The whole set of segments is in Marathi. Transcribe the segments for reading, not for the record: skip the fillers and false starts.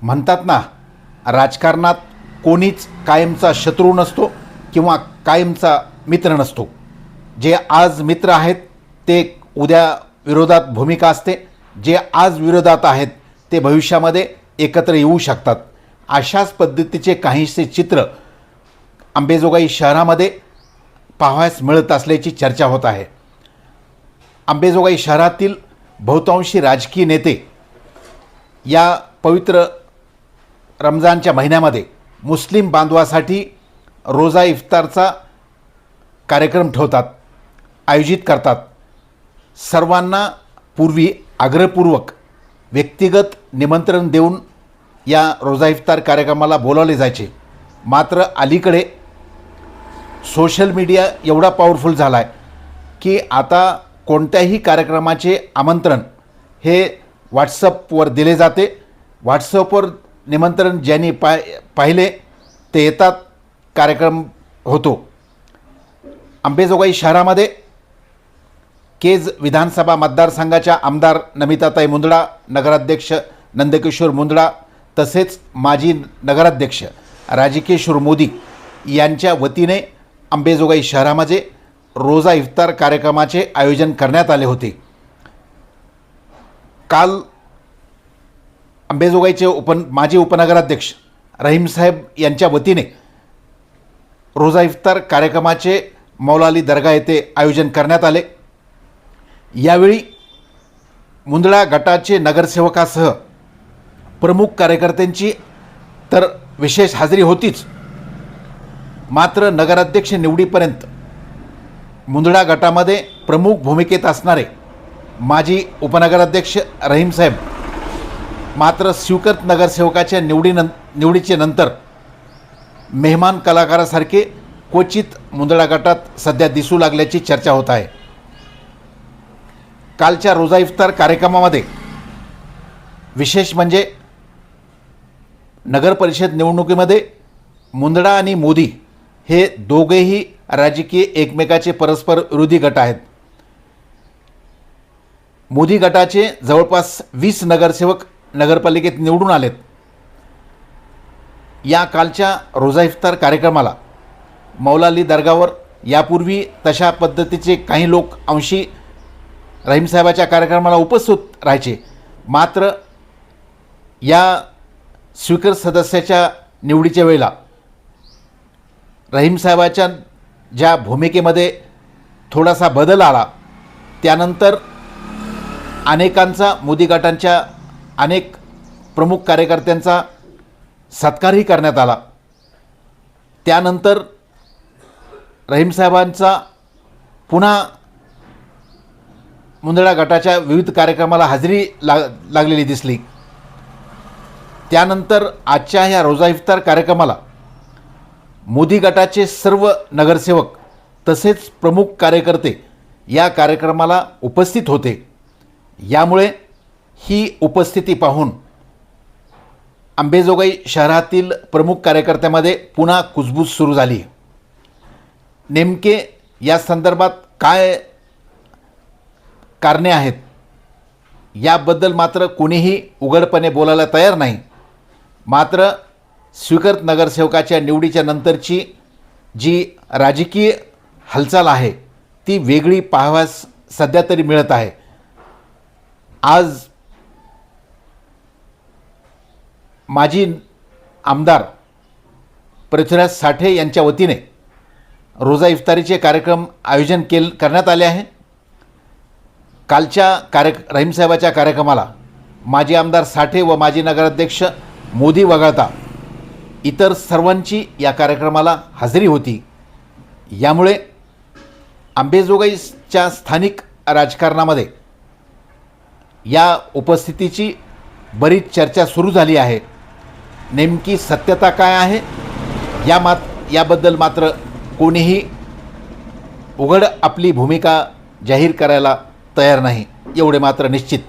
म्हणतात ना, राजकारणात कोणीच कायमचा शत्रू नसतो किंवा कायमचा मित्र नसतो. जे आज मित्र आहेत ते उद्या विरोधात भूमिका असते, जे आज विरोधात आहेत ते भविष्यामध्ये एकत्र येऊ शकतात. अशाच पद्धतीचे काहीसे चित्र अंबेजोगाई शहरामध्ये पाहावयास मिळत असल्याची चर्चा होत आहे. अंबेजोगाई शहरातील बहुतांशी राजकीय नेते या पवित्र रमजानच्या महिन्यामध्ये मुस्लिम बांधवासाठी रोजा इफ्तारचा कार्यक्रम ठेवतात, आयोजित करतात. सर्वांना पूर्वी आग्रहपूर्वक व्यक्तिगत निमंत्रण देऊन या रोजा इफ्तार कार्यक्रमाला बोलावले जायचे. मात्र अलीकडे सोशल मीडिया एवढा पॉवरफुल झाला आहे की आता कोणत्याही कार्यक्रमाचे आमंत्रण हे व्हॉट्सअपवर दिले जाते. व्हॉट्सअपवर निमंत्रण ज्यांनी पाहिले ते येतात, कार्यक्रम होतो. अंबेजोगाई शहरामध्ये केज विधानसभा मतदारसंघाच्या आमदार नमिताताई मुंदडा, नगराध्यक्ष नंदकिशोर मुंदडा तसेच माजी नगराध्यक्ष राजकिशोर मोदी यांच्या वतीने अंबेजोगाई शहरामध्ये रोजा इफ्तार कार्यक्रमाचे आयोजन करण्यात आले होते. काल अंबेजोगाईचे माजी उपनगराध्यक्ष रहीमसाहेब यांच्या वतीने रोजा इफ्तार कार्यक्रमाचे मौलाली दर्गा येथे आयोजन करण्यात आले. यावेळी मुंदडा गटाचे नगरसेवकासह प्रमुख कार्यकर्त्यांची तर विशेष हजेरी होतीच. मात्र नगराध्यक्ष निवडीपर्यंत मुंदडा गटामध्ये प्रमुख भूमिकेत असणारे माजी उपनगराध्यक्ष रहीमसाहेब मात्र स्वीकृत नगरसेवकाच्या निवडीचे नंतर मेहमान कलाकारासारखे क्वचित मुंदडा गटात सध्या दिसू लागल्याची चर्चा होत आहे. कालच्या रोजा इफ्तार कार्यक्रमामध्ये विशेष म्हणजे नगरपरिषद निवडणुकीमध्ये मुंदडा आणि मोदी हे दोघेही राजकीय एकमेकाचे परस्पर विरोधी गट आहेत. मोदी गटाचे जवळपास 20 नगरसेवक नगरपालिकेत निवडून आलेत. या कालच्या रोजा इफ्तार कार्यक्रमाला मौलाली दर्गावर यापूर्वी तशा पद्धतीचे काही लोक अंशी रहीमसाहेबाच्या कार्यक्रमाला उपस्थित राहायचे. मात्र या स्पीकर सदस्याच्या निवडीच्या वेळेला रहीमसाहेबाच्या ज्या भूमिकेमध्ये थोडासा बदल आला, त्यानंतर अनेकांचा मोदी गटांच्या अनेक प्रमुख कार्यकर्त्यांचा सत्कारही करण्यात आला. त्यानंतर रहीमसाहेबांचा पुन्हा मुंदडा गटाच्या विविध कार्यक्रमाला हजेरी लागलेली दिसली. त्यानंतर आजच्या ह्या रोजा इफ्तार कार्यक्रमाला मोदी गटाचे सर्व नगरसेवक तसेच प्रमुख कार्यकर्ते या कार्यक्रमाला उपस्थित होते. यामुळे ही उपस्थिती पाहून अंबेजोगाई शहरातील प्रमुख कार्यकर्त्यामध्ये पुन्हा कुजबूज सुरू झाली. नेमके या संदर्भात काय कारणे आहेत याबद्दल मात्र कोणीही उघडपणे बोलायला तयार नाही. मात्र स्वीकृत नगरसेवकाच्या निवडीच्या नंतरची जी राजकीय हालचाल आहे ती वेगळी पाहावयास सध्या तरी मिळत आहे. आज माजी आमदार पृथ्वीराज साठे यांच्या वतीने रोजा इफ्तारीचे कार्यक्रम आयोजन करण्यात आले आहे. कालच्या रहीमसाहेबाच्या कार्यक्रमाला माजी आमदार साठे व माजी नगराध्यक्ष मोदी वगळता इतर सर्वांची या कार्यक्रमाला हजेरी होती. यामुळे अंबेजोगाईच्या स्थानिक राजकारणामध्ये या उपस्थितीची बरीच चर्चा सुरू झाली आहे. नेमकी सत्यता काय आहे याबद्दल मात्र कोणीही उघड आपली भूमिका जाहीर करायला तयार नाही, एवढे मात्र निश्चित.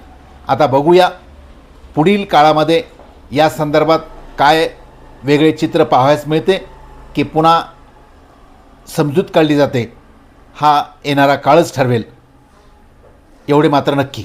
आता बघूया पुढील काळामध्ये या संदर्भात काय वेगळे चित्र पाहावयास मिळते की पुन्हा समजूत काढली जाते. हा येणारा काळच ठरवेल, एवढे मात्र नक्की.